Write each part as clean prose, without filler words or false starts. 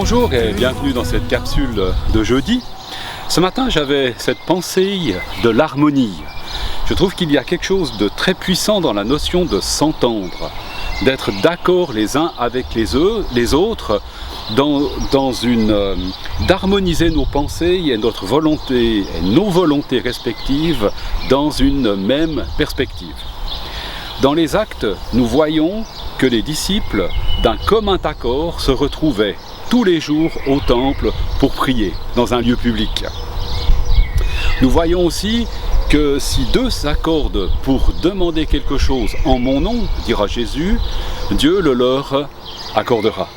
Bonjour et bienvenue dans cette capsule de jeudi. Ce matin, j'avais cette pensée de l'harmonie. Je trouve qu'il y a quelque chose de très puissant dans la notion de s'entendre, d'être d'accord les uns avec les autres, d'harmoniser nos pensées et notre volonté et nos volontés respectives dans une même perspective. Dans les actes, nous voyons que les disciples, d'un commun accord, se retrouvaient tous les jours au temple pour prier dans un lieu public. Nous voyons aussi que si deux s'accordent pour demander quelque chose en mon nom, dira Jésus, Dieu le leur accordera.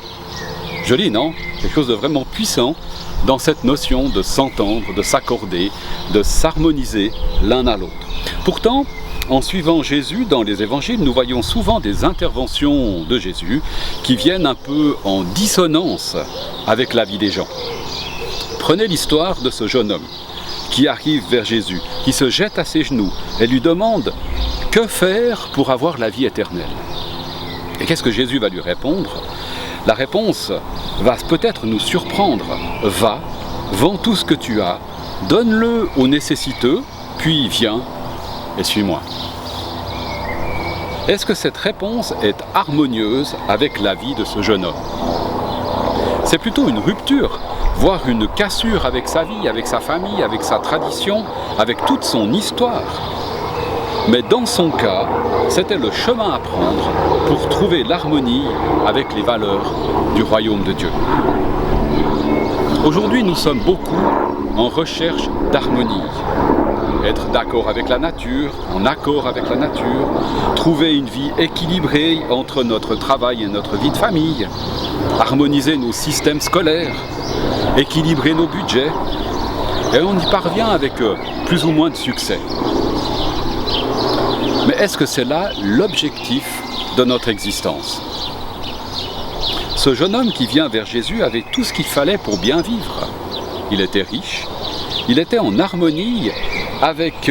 Joli, non? Quelque chose de vraiment puissant dans cette notion de s'entendre, de s'accorder, de s'harmoniser l'un à l'autre. Pourtant, en suivant Jésus dans les évangiles, nous voyons souvent des interventions de Jésus qui viennent un peu en dissonance avec la vie des gens. Prenez l'histoire de ce jeune homme qui arrive vers Jésus, qui se jette à ses genoux et lui demande « Que faire pour avoir la vie éternelle ?» Et qu'est-ce que Jésus va lui répondre? La réponse va peut-être nous surprendre. « Va, vends tout ce que tu as, donne-le aux nécessiteux, puis viens et suis-moi. » Est-ce que cette réponse est harmonieuse avec la vie de ce jeune homme? C'est plutôt une rupture, voire une cassure avec sa vie, avec sa famille, avec sa tradition, avec toute son histoire. Mais dans son cas, c'était le chemin à prendre pour trouver l'harmonie avec les valeurs du royaume de Dieu. Aujourd'hui, nous sommes beaucoup en recherche d'harmonie. Être d'accord avec la nature, en accord avec la nature, trouver une vie équilibrée entre notre travail et notre vie de famille, harmoniser nos systèmes scolaires, équilibrer nos budgets, et on y parvient avec plus ou moins de succès. Mais est-ce que c'est là l'objectif de notre existence? Ce jeune homme qui vient vers Jésus avait tout ce qu'il fallait pour bien vivre. Il était riche, il était en harmonie avec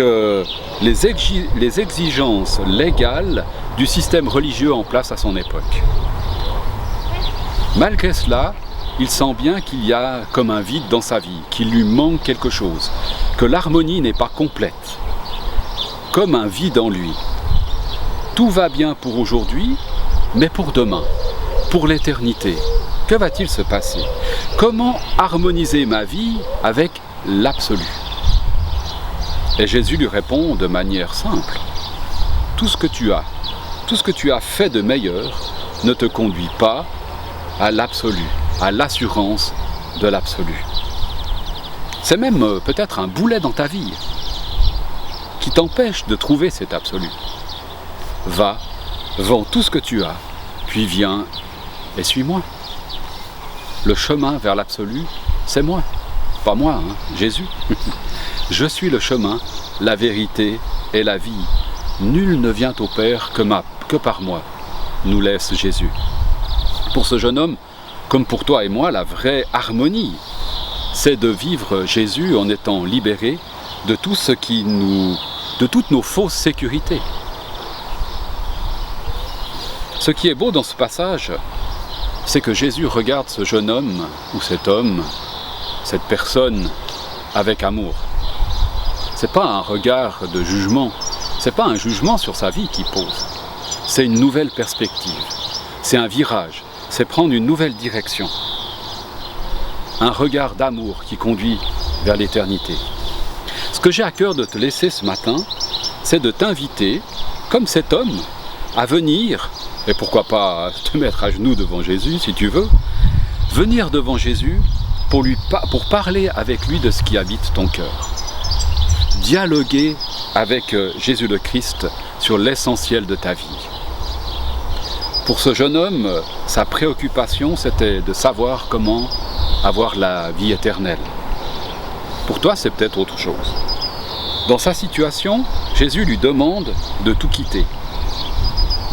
les exigences légales du système religieux en place à son époque. Malgré cela, il sent bien qu'il y a comme un vide dans sa vie, qu'il lui manque quelque chose, que l'harmonie n'est pas complète, comme un vide en lui. Tout va bien pour aujourd'hui, mais pour demain, pour l'éternité. Que va-t-il se passer? Comment harmoniser ma vie avec l'absolu? Et Jésus lui répond de manière simple. Tout ce que tu as fait de meilleur ne te conduit pas à l'absolu, à l'assurance de l'absolu. C'est même peut-être un boulet dans ta vie qui t'empêche de trouver cet absolu. Va, vends tout ce que tu as, puis viens et suis-moi. Le chemin vers l'absolu, c'est moi. Pas moi, hein, Jésus. Je suis le chemin, la vérité et la vie. Nul ne vient au Père que par moi, nous laisse Jésus. Pour ce jeune homme, comme pour toi et moi, la vraie harmonie, c'est de vivre Jésus en étant libéré de tout de toutes nos fausses sécurités. Ce qui est beau dans ce passage, c'est que Jésus regarde ce jeune homme, ou cet homme, cette personne, avec amour. C'est pas un regard de jugement, c'est pas un jugement sur sa vie qu'il pose. C'est une nouvelle perspective, c'est un virage, c'est prendre une nouvelle direction. Un regard d'amour qui conduit vers l'éternité. Ce que j'ai à cœur de te laisser ce matin, c'est de t'inviter, comme cet homme, à venir, et pourquoi pas te mettre à genoux devant Jésus si tu veux, venir devant Jésus pour parler avec lui de ce qui habite ton cœur. Dialoguer avec Jésus le Christ sur l'essentiel de ta vie. Pour ce jeune homme, sa préoccupation, c'était de savoir comment avoir la vie éternelle. Pour toi, c'est peut-être autre chose. Dans sa situation, Jésus lui demande de tout quitter.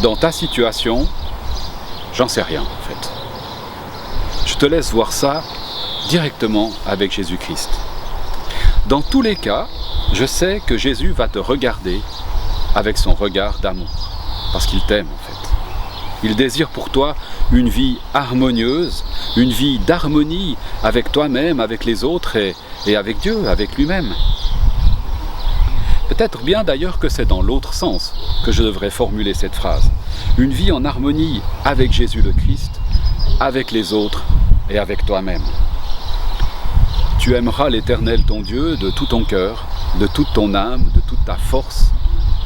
Dans ta situation, j'en sais rien en fait. Je te laisse voir ça directement avec Jésus-Christ. Dans tous les cas, je sais que Jésus va te regarder avec son regard d'amour, parce qu'il t'aime en fait. Il désire pour toi une vie harmonieuse, une vie d'harmonie avec toi-même, avec les autres et avec Dieu, avec lui-même. Peut-être bien d'ailleurs que c'est dans l'autre sens que je devrais formuler cette phrase. Une vie en harmonie avec Jésus le Christ, avec les autres et avec toi-même. Tu aimeras l'Éternel ton Dieu de tout ton cœur, de toute ton âme, de toute ta force,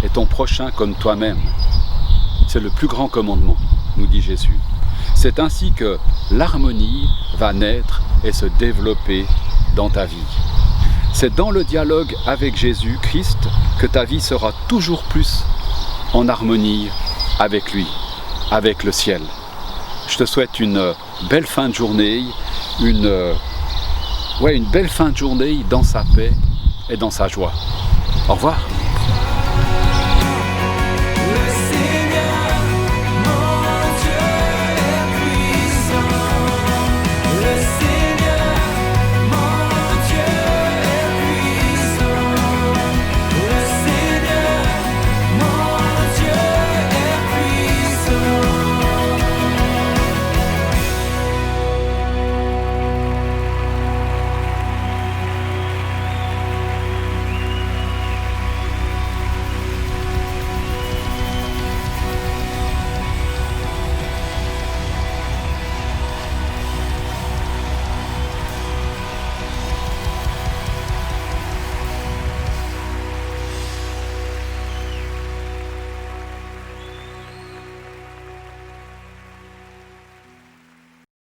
et ton prochain comme toi-même. C'est le plus grand commandement, nous dit Jésus. C'est ainsi que l'harmonie va naître et se développer dans ta vie. C'est dans le dialogue avec Jésus-Christ que ta vie sera toujours plus en harmonie avec lui, avec le ciel. Je te souhaite une belle fin de journée, une belle fin de journée dans sa paix et dans sa joie. Au revoir.